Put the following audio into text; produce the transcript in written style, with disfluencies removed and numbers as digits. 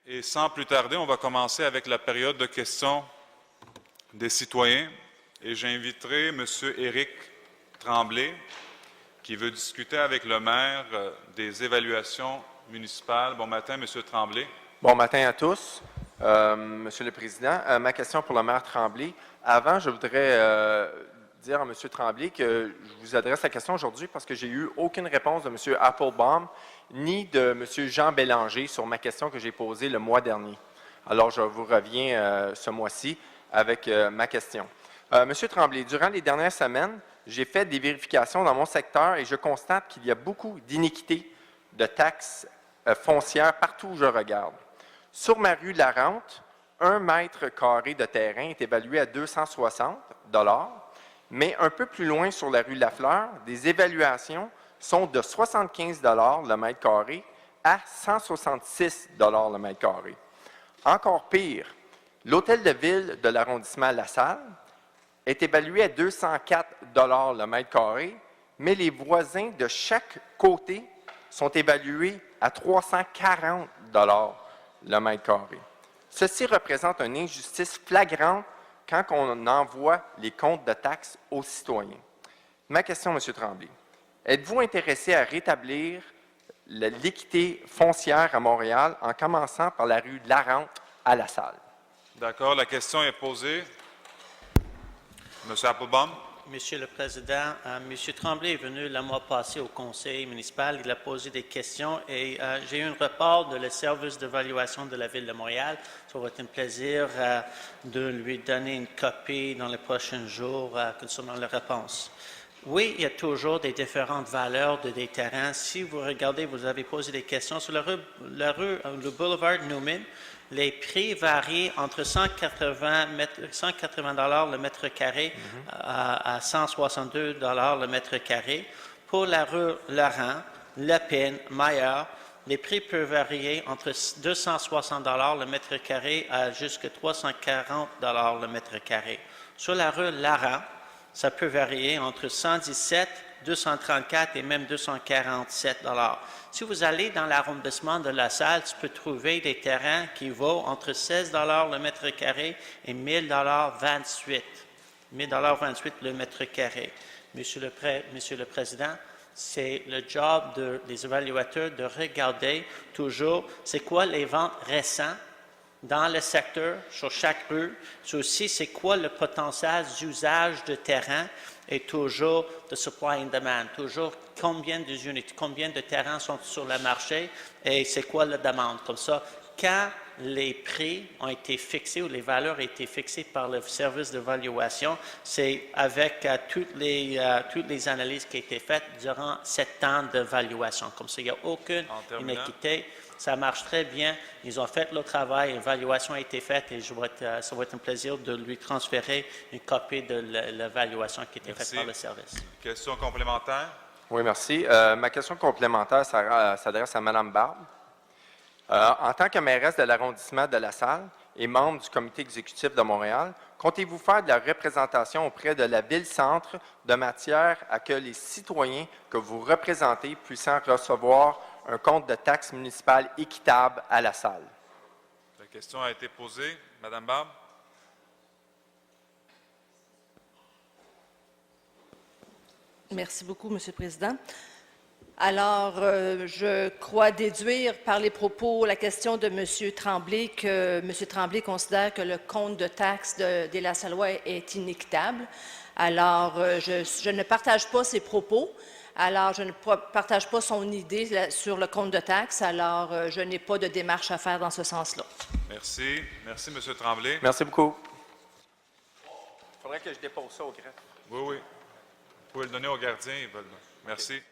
Et sans plus tarder, on va commencer avec la période de questions des citoyens. Et j'inviterai M. Éric Tremblay, qui veut discuter avec le maire des évaluations municipales. Bon matin, M. Tremblay. Bon matin à tous. Monsieur le Président, ma question pour le maire Tremblay. Avant, je voudrais dire à M. Tremblay que je vous adresse la question aujourd'hui parce que j'ai eu aucune réponse de M. Applebaum ni de M. Jean Bélanger sur ma question que j'ai posée le mois dernier. Alors, je vous reviens ce mois-ci avec ma question. Monsieur Tremblay, durant les dernières semaines, j'ai fait des vérifications dans mon secteur et je constate qu'il y a beaucoup d'iniquités de taxes foncières partout où je regarde. Sur ma rue La Rente, 1 mètre carré de terrain est évalué à 260 $, mais un peu plus loin sur la rue Lafleur, des évaluations sont de 75 $ le mètre carré à 166 $ le mètre carré. Encore pire, l'hôtel de ville de l'arrondissement La Salle est évalué à 204 $ le mètre carré, mais les voisins de chaque côté sont évalués à 340 $ le mètre carré. Ceci représente une injustice flagrante quand on envoie les comptes de taxes aux citoyens. Ma question, M. Tremblay, êtes-vous intéressé à rétablir l'équité foncière à Montréal en commençant par la rue La Rente à La Salle? D'accord, la question est posée. M. Applebaum. Monsieur le Président, M. Tremblay est venu le mois passé au conseil municipal. Il a posé des questions et j'ai eu un rapport de le service d'évaluation de la Ville de Montréal. Ça va être un plaisir de lui donner une copie dans les prochains jours concernant la réponse. Oui, il y a toujours des différentes valeurs des terrains. Si vous regardez, vous avez posé des questions sur le boulevard Newman. Les prix varient entre 180 $ le mètre carré à 162 $ le mètre carré. Pour la rue Laurent, Lepine, Mayer, les prix peuvent varier entre 260 $ le mètre carré à jusqu'à 340 $ le mètre carré. Sur la rue Laurent, ça peut varier entre 117, 234 et même 247 $. Si vous allez dans l'arrondissement de La Salle, tu peux trouver des terrains qui vaut entre 16 $ le mètre carré et 1 028 le mètre carré. Monsieur le Président, c'est le job des évaluateurs de regarder toujours c'est quoi les ventes récentes dans le secteur, sur chaque rue. C'est aussi c'est quoi le potentiel d'usage de terrain et toujours de supply and demand, toujours combien de terrains sont sur le marché et c'est quoi la demande. Comme ça, quand les prix ont été fixés ou les valeurs ont été fixées par le service d'évaluation, c'est avec toutes les analyses qui ont été faites durant 7 ans d'évaluation. Comme ça, il n'y a aucune inéquité. Ça marche très bien. Ils ont fait le travail, l'évaluation a été faite et ça va être un plaisir de lui transférer une copie de l'évaluation qui a été faite par le service. Question complémentaire? Oui, merci. Ma question complémentaire s'adresse à Mme Barbe. En tant que mairesse de l'arrondissement de La Salle et membre du comité exécutif de Montréal, comptez-vous faire de la représentation auprès de la Ville-Centre de matière à que les citoyens que vous représentez puissent recevoir un compte de taxes municipales équitable à La Salle? La question a été posée. Mme Barbe. Merci beaucoup, M. le Président. Alors, je crois déduire par les propos, la question de M. Tremblay, que M. Tremblay considère que le compte de taxes des La Sallois est inéquitable. Alors, je ne partage pas ses propos. Alors, je ne partage pas son idée sur le compte de taxes. Alors, je n'ai pas de démarche à faire dans ce sens-là. Merci. Merci, M. Tremblay. Merci beaucoup. Il faudrait que je dépose ça au greffe. Oui, oui. Vous pouvez le donner aux gardiens. Ils veulent. Merci.